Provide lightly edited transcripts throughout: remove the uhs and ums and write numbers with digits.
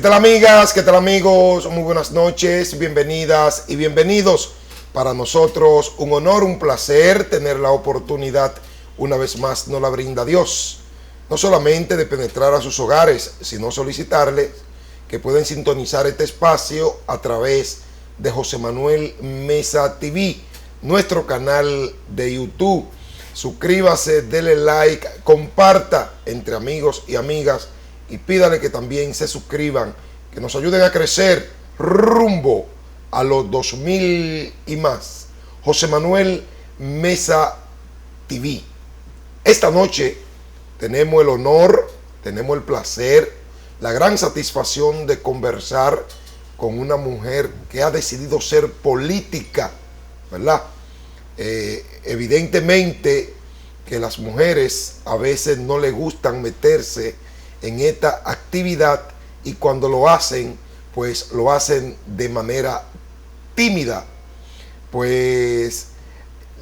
tal amigas? ¿Qué tal amigos? Muy buenas noches, bienvenidas y bienvenidos. Para nosotros un honor, un placer tener la oportunidad, una vez más nos la brinda Dios, no solamente de penetrar a sus hogares, sino solicitarles que pueden sintonizar este espacio a través de José Manuel Mesa TV, nuestro canal de YouTube. Suscríbase, dele like, comparta entre amigos y amigas y pídale que también se suscriban, que nos ayuden a crecer rumbo a los 2000 y más. José Manuel Mesa TV. Esta noche tenemos el honor, tenemos el placer, la gran satisfacción de conversar con una mujer que ha decidido ser política, ¿verdad? Evidentemente que las mujeres a veces no les gustan meterse en esta actividad y cuando lo hacen, pues lo hacen de manera tímida. Pues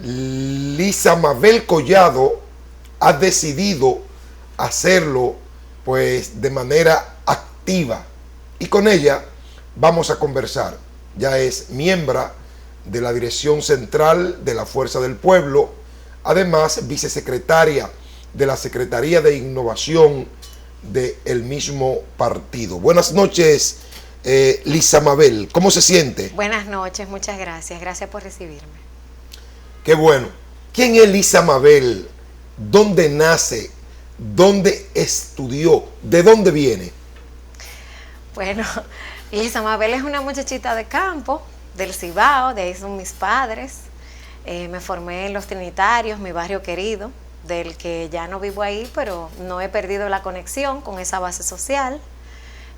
Lisa Mabel Collado ha decidido hacerlo pues de manera activa y con ella vamos a conversar. Ya es miembro de la Dirección Central de la Fuerza del Pueblo, además vicesecretaria de la Secretaría de Innovación del mismo partido. Buenas noches, Lisa Mabel, ¿cómo se siente? Buenas noches, muchas gracias, gracias por recibirme. Qué bueno. ¿Quién es Lisa Mabel? ¿Dónde nace? ¿Dónde estudió? ¿De dónde viene? Bueno, Lisa Mabel es una muchachita de campo, del Cibao, de ahí son mis padres. Me formé en Los Trinitarios, mi barrio querido, del que ya no vivo ahí, pero no he perdido la conexión con esa base social.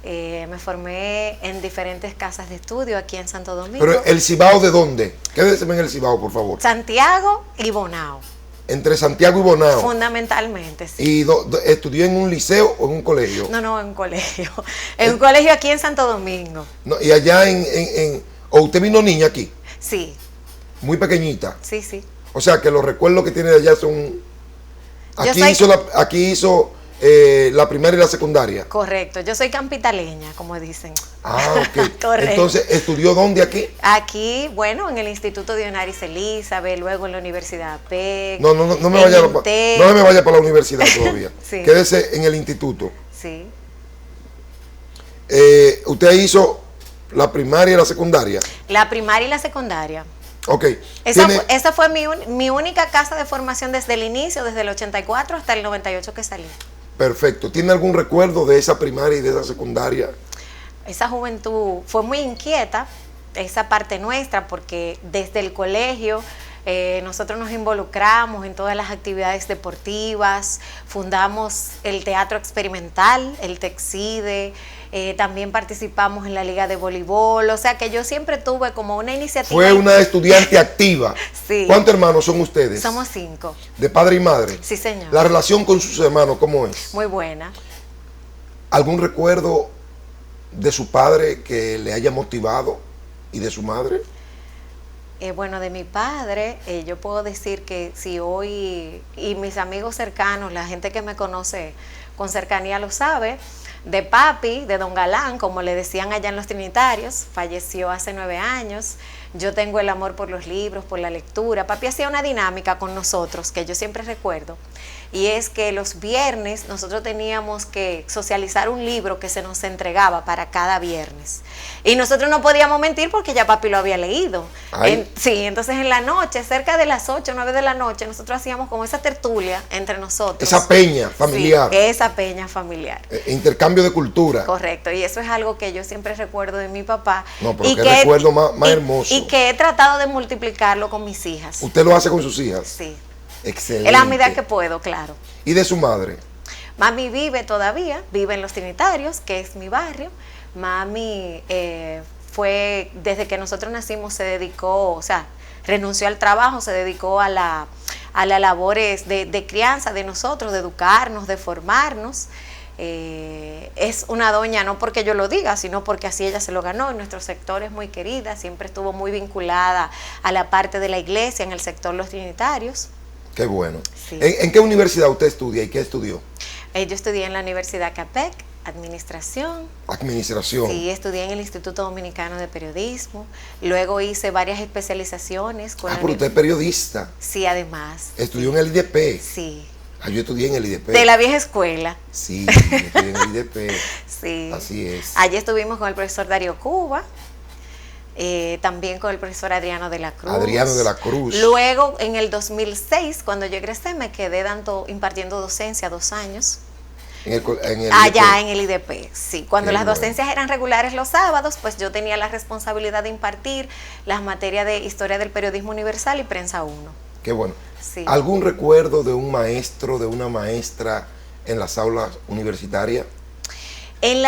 Me formé en diferentes casas de estudio aquí en Santo Domingo. ¿Pero el Cibao de dónde? Quédese en el Cibao, por favor. Santiago y Bonao. Entre Santiago y Bonao. Fundamentalmente, sí. ¿Y estudió en un liceo o en un colegio? No, en un colegio. En un colegio aquí en Santo Domingo. No, y allá ¿o usted vino niña aquí? Sí. Muy pequeñita. Sí, sí. O sea que los recuerdos que tiene de allá son... Aquí hizo la primaria y la secundaria. Correcto, yo soy campitaleña, como dicen. Ah, ok. Correcto. Entonces, ¿estudió dónde aquí? Aquí, bueno, en el Instituto Dionaris Elizabeth, luego en la Universidad APEC. No me vaya para la universidad todavía. Sí. Quédese en el instituto. Sí. ¿Usted hizo la primaria y la secundaria? La primaria y la secundaria. Ok. Esa fue mi única casa de formación desde el inicio, desde el 84 hasta el 98 que salí. Perfecto. ¿Tiene algún recuerdo de esa primaria y de esa secundaria? Esa juventud fue muy inquieta, esa parte nuestra, porque desde el colegio nosotros nos involucramos en todas las actividades deportivas, fundamos el Teatro Experimental, el TEXIDE, también participamos en la Liga de Voleibol, o sea que yo siempre tuve como una iniciativa. Fue una estudiante activa. Sí. ¿Cuántos hermanos son ustedes? Somos 5. ¿De padre y madre? Sí, señor. ¿La relación con sus hermanos cómo es? Muy buena. ¿Algún recuerdo de su padre que le haya motivado y de su madre? Bueno, de mi padre, yo puedo decir que si hoy, y mis amigos cercanos, la gente que me conoce con cercanía lo sabe, de papi, de don Galán, como le decían allá en Los Trinitarios, falleció hace 9 años. Yo tengo el amor por los libros, por la lectura. Papi hacía una dinámica con nosotros que yo siempre recuerdo, y es que los viernes nosotros teníamos que socializar un libro que se nos entregaba para cada viernes. Y nosotros no podíamos mentir porque ya papi lo había leído. Sí, entonces en la noche, cerca de las 8 o 9 de la noche, nosotros hacíamos como esa tertulia entre nosotros. Esa peña familiar. Sí, esa peña familiar. Intercambio de cultura. Correcto, y eso es algo que yo siempre recuerdo de mi papá. No, pero qué recuerdo más hermoso. Y que he tratado de multiplicarlo con mis hijas. ¿Usted lo hace con sus hijas? Sí. Excelente. En la medida que puedo, claro. ¿Y de su madre? Mami vive todavía, vive en Los Trinitarios, que es mi barrio. Mami fue, desde que nosotros nacimos se dedicó, o sea, renunció al trabajo, se dedicó a las labores de crianza de nosotros, de educarnos, de formarnos. Es una doña, no porque yo lo diga, sino porque así ella se lo ganó. En nuestro sector es muy querida, siempre estuvo muy vinculada a la parte de la iglesia, en el sector Los Trinitarios. Qué bueno. Sí. ¿En qué universidad usted estudia y qué estudió? Yo estudié en la Universidad CAPEC, Administración. Administración. Sí, estudié en el Instituto Dominicano de Periodismo. Luego hice varias especializaciones. Pero usted es periodista. Sí, además. Estudió en el IDP. Sí. Yo estudié en el IDP. De la vieja escuela. Sí, estudié en el IDP. Sí. Así es. Allí estuvimos con el profesor Darío Cuba. También con el profesor Adriano de la Cruz. Adriano de la Cruz. Luego, en el 2006, cuando yo egresé, me quedé impartiendo docencia 2 años. Allá en el IDP, sí. Cuando las docencias eran regulares los sábados, pues yo tenía la responsabilidad de impartir las materias de Historia del Periodismo Universal y Prensa 1. Qué bueno. Sí. ¿Algún recuerdo de un maestro, de una maestra en las aulas universitarias? En el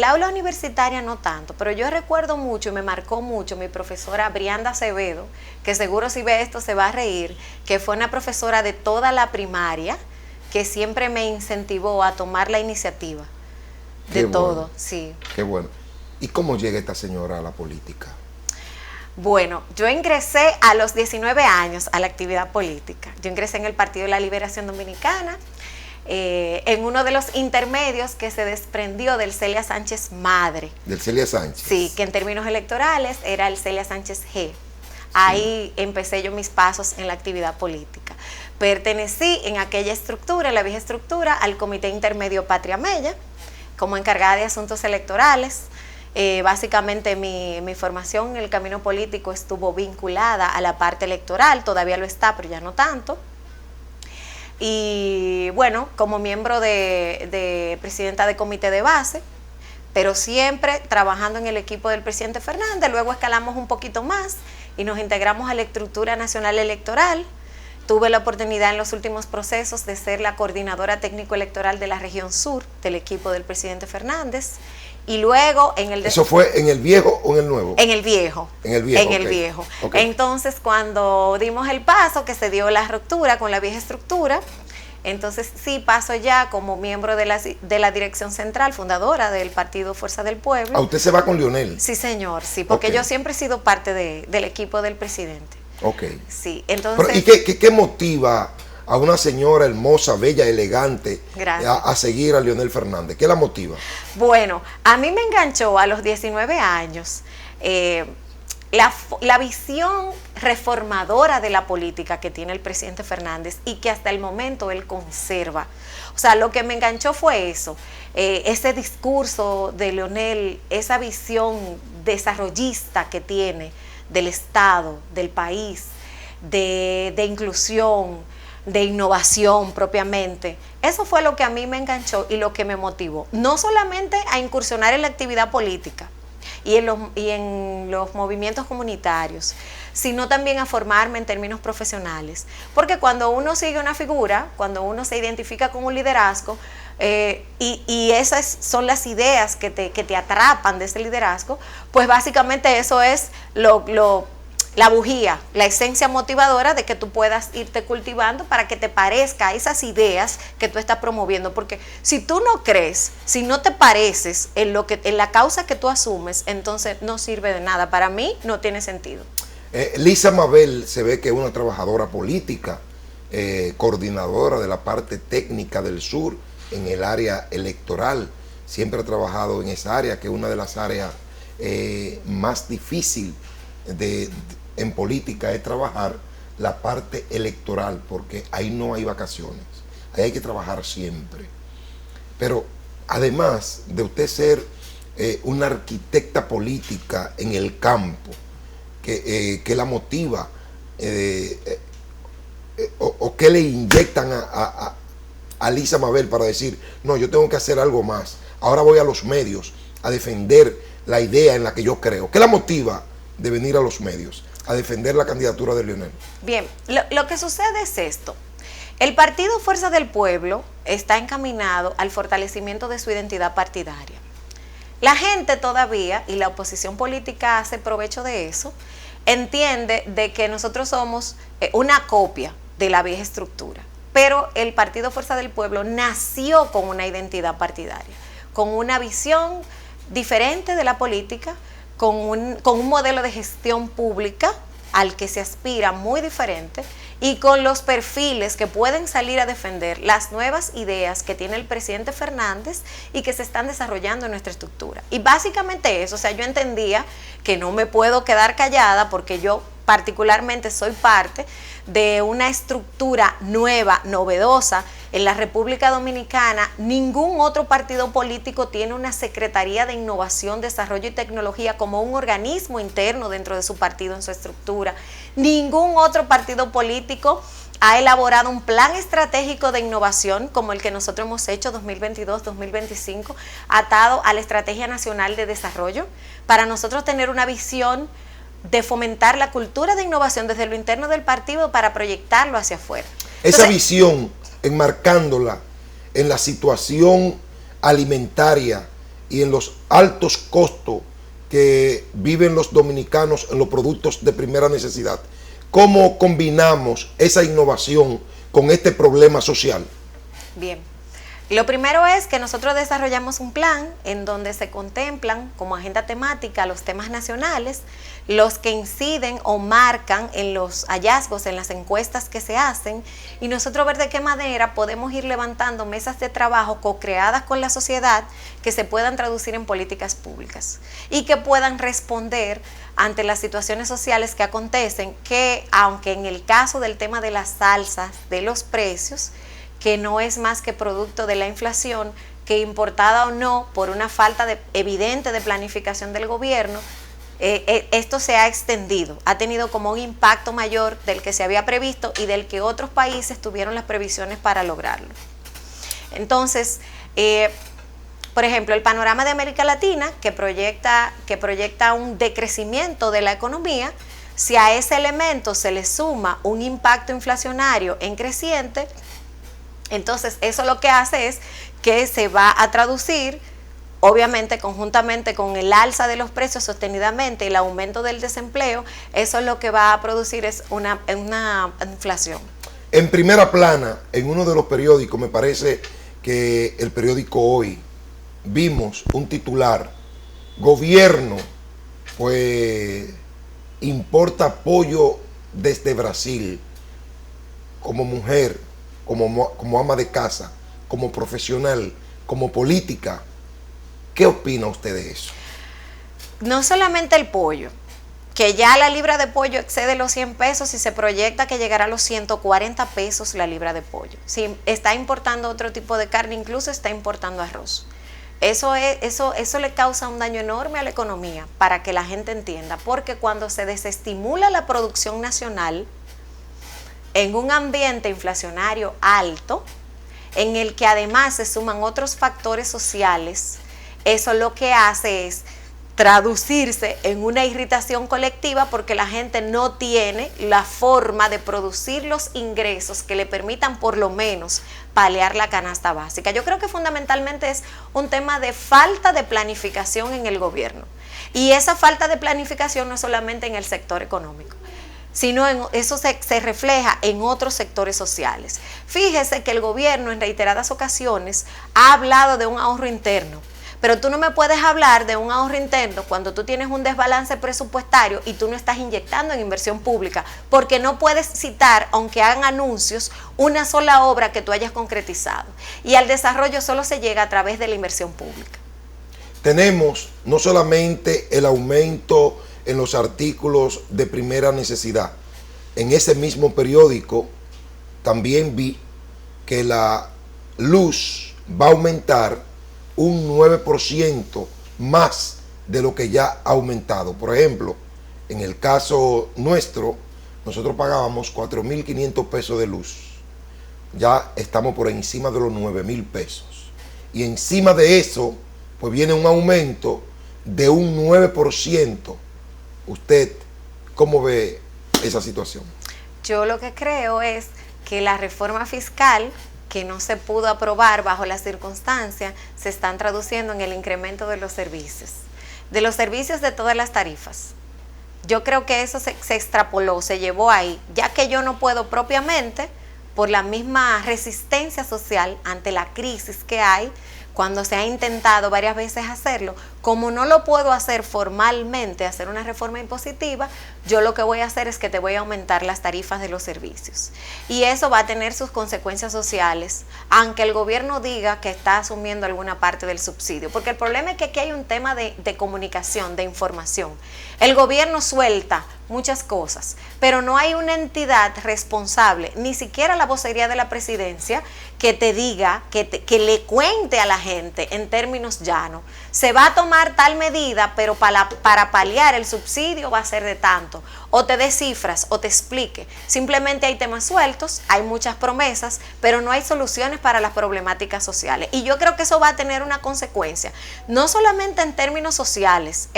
aula universitaria no tanto, pero yo recuerdo mucho y me marcó mucho mi profesora Brianda Acevedo, que seguro si ve esto se va a reír, que fue una profesora de toda la primaria, que siempre me incentivó a tomar la iniciativa de todo, sí. Qué bueno. ¿Y cómo llega esta señora a la política? Bueno, yo ingresé a los 19 años a la actividad política. Yo ingresé en el Partido de la Liberación Dominicana, en uno de los intermedios que se desprendió del Celia Sánchez Madre. ¿Del Celia Sánchez? Sí, que en términos electorales era el Celia Sánchez G. Ahí empecé yo mis pasos en la actividad política. Pertenecí en aquella estructura, en la vieja estructura, al Comité Intermedio Patria Mella, como encargada de asuntos electorales. Básicamente mi formación en el camino político estuvo vinculada a la parte electoral, todavía lo está, pero ya no tanto. Y bueno, como miembro de presidenta de comité de base, pero siempre trabajando en el equipo del presidente Fernández. Luego escalamos un poquito más y nos integramos a la estructura nacional electoral. Tuve la oportunidad en los últimos procesos de ser la coordinadora técnico-electoral de la región sur del equipo del presidente Fernández. Y luego en el... ¿Eso fue en el viejo o en el nuevo? En el viejo. En el viejo. En el viejo. Entonces, cuando dimos el paso, que se dio la ruptura con la vieja estructura, entonces sí paso ya como miembro de la dirección central, fundadora del Partido Fuerza del Pueblo. ¿A usted se va con Leonel? Sí, señor, sí, porque yo siempre he sido parte del equipo del presidente. Ok. Sí, entonces... Pero, ¿y qué motiva a una señora hermosa, bella, elegante a seguir a Leonel Fernández? ¿Qué la motiva? Bueno, a mí me enganchó a los 19 años la visión reformadora de la política que tiene el presidente Fernández y que hasta el momento él conserva. O sea, lo que me enganchó fue eso, ese discurso de Leonel, esa visión desarrollista que tiene del Estado, del país, de inclusión, de innovación propiamente. Eso fue lo que a mí me enganchó y lo que me motivó, no solamente a incursionar en la actividad política y en los movimientos comunitarios, sino también a formarme en términos profesionales. Porque cuando uno sigue una figura, cuando uno se identifica con un liderazgo, y esas son las ideas que te atrapan de ese liderazgo, pues básicamente eso es la bujía, la esencia motivadora de que tú puedas irte cultivando para que te parezca a esas ideas que tú estás promoviendo. Porque si tú no crees, si no te pareces en la causa que tú asumes, entonces no sirve de nada. Para mí no tiene sentido. Lisa Mabel se ve que es una trabajadora política, coordinadora de la parte técnica del sur en el área electoral. Siempre ha trabajado en esa área, que es una de las áreas más difíciles en política, es trabajar la parte electoral, porque ahí no hay vacaciones, ahí hay que trabajar siempre. Pero además de usted ser una arquitecta política en el campo, que la motiva, o que le inyectan a Lisa Mabel para decir, no, yo tengo que hacer algo más, ahora voy a los medios a defender la idea en la que yo creo? ¿Qué la motiva de venir a los medios a defender la candidatura de Leonel? Bien, lo que sucede es esto. El Partido Fuerza del Pueblo está encaminado al fortalecimiento de su identidad partidaria. La gente todavía, y la oposición política hace provecho de eso, entiende de que nosotros somos una copia de la vieja estructura. Pero el Partido Fuerza del Pueblo nació con una identidad partidaria, con una visión diferente de la política, con un modelo de gestión pública al que se aspira muy diferente y con los perfiles que pueden salir a defender las nuevas ideas que tiene el presidente Fernández y que se están desarrollando en nuestra estructura. Y básicamente eso, o sea, yo entendía que no me puedo quedar callada porque yo particularmente soy parte de una estructura nueva, novedosa. En la República Dominicana, ningún otro partido político tiene una Secretaría de Innovación, Desarrollo y Tecnología como un organismo interno dentro de su partido, en su estructura. Ningún otro partido político ha elaborado un plan estratégico de innovación como el que nosotros hemos hecho 2022-2025, atado a la Estrategia Nacional de Desarrollo, para nosotros tener una visión de fomentar la cultura de innovación desde lo interno del partido para proyectarlo hacia afuera. Esa visión, enmarcándola en la situación alimentaria y en los altos costos que viven los dominicanos en los productos de primera necesidad, ¿cómo combinamos esa innovación con este problema social? Bien. Lo primero es que nosotros desarrollamos un plan en donde se contemplan como agenda temática los temas nacionales, los que inciden o marcan en los hallazgos, en las encuestas que se hacen, y nosotros ver de qué manera podemos ir levantando mesas de trabajo co-creadas con la sociedad que se puedan traducir en políticas públicas y que puedan responder ante las situaciones sociales que acontecen, que aunque en el caso del tema de las alzas de los precios, que no es más que producto de la inflación, que importada o no, por una falta evidente de planificación del gobierno, esto se ha extendido, ha tenido como un impacto mayor del que se había previsto y del que otros países tuvieron las previsiones para lograrlo. Entonces, por ejemplo, el panorama de América Latina, que proyecta un decrecimiento de la economía, si a ese elemento se le suma un impacto inflacionario en creciente, entonces eso lo que hace es que se va a traducir, obviamente conjuntamente con el alza de los precios sostenidamente y el aumento del desempleo, eso es lo que va a producir es una inflación. En primera plana, en uno de los periódicos, me parece que el periódico Hoy, vimos un titular: gobierno pues importa pollo desde Brasil. Como mujer, como ama de casa, como profesional, como política, ¿qué opina usted de eso? No solamente el pollo, que ya la libra de pollo excede los 100 pesos y se proyecta que llegará a los 140 pesos la libra de pollo. Si está importando otro tipo de carne, incluso está importando arroz. Eso le causa un daño enorme a la economía, para que la gente entienda, porque cuando se desestimula la producción nacional, en un ambiente inflacionario alto, en el que además se suman otros factores sociales, eso lo que hace es traducirse en una irritación colectiva porque la gente no tiene la forma de producir los ingresos que le permitan por lo menos paliar la canasta básica. Yo creo que fundamentalmente es un tema de falta de planificación en el gobierno. Y esa falta de planificación no es solamente en el sector económico, sino eso se refleja en otros sectores sociales. Fíjese que el gobierno en reiteradas ocasiones ha hablado de un ahorro interno, pero tú no me puedes hablar de un ahorro interno cuando tú tienes un desbalance presupuestario y tú no estás inyectando en inversión pública, porque no puedes citar, aunque hagan anuncios, una sola obra que tú hayas concretizado. Y al desarrollo solo se llega a través de la inversión pública. Tenemos no solamente el aumento en los artículos de primera necesidad. En ese mismo periódico también vi que la luz va a aumentar un 9% más de lo que ya ha aumentado. Por ejemplo, en el caso nuestro, nosotros pagábamos 4.500 pesos de luz. Ya estamos por encima de los 9.000 pesos. Y encima de eso, pues viene un aumento de un 9%. ¿Usted cómo ve esa situación? Yo lo que creo es que la reforma fiscal, que no se pudo aprobar bajo las circunstancias, se están traduciendo en el incremento de los servicios de todas las tarifas. Yo creo que eso se extrapoló, se llevó ahí, ya que yo no puedo propiamente, por la misma resistencia social ante la crisis que hay, cuando se ha intentado varias veces hacerlo, como no lo puedo hacer formalmente, hacer una reforma impositiva, yo lo que voy a hacer es que te voy a aumentar las tarifas de los servicios. Y eso va a tener sus consecuencias sociales, aunque el gobierno diga que está asumiendo alguna parte del subsidio. Porque el problema es que aquí hay un tema de comunicación, de información. El gobierno suelta muchas cosas, pero no hay una entidad responsable, ni siquiera la vocería de la presidencia, que te diga, que le cuente a la gente en términos llanos. Se va a tomar tal medida, pero para paliar el subsidio va a ser de tanto. O te dé cifras, o te explique. Simplemente hay temas sueltos, hay muchas promesas, pero no hay soluciones para las problemáticas sociales. Y yo creo que eso va a tener una consecuencia, no solamente en términos sociales,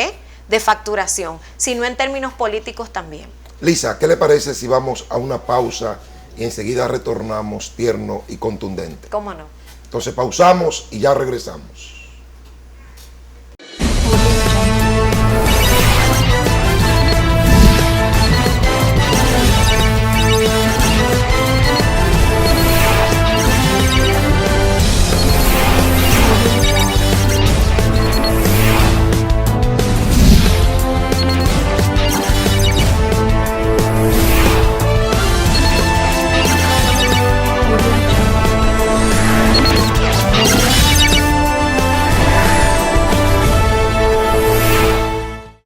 de facturación, sino en términos políticos también. Lisa, ¿qué le parece si vamos a una pausa y enseguida retornamos tierno y contundente? ¿Cómo no? Entonces pausamos y ya regresamos.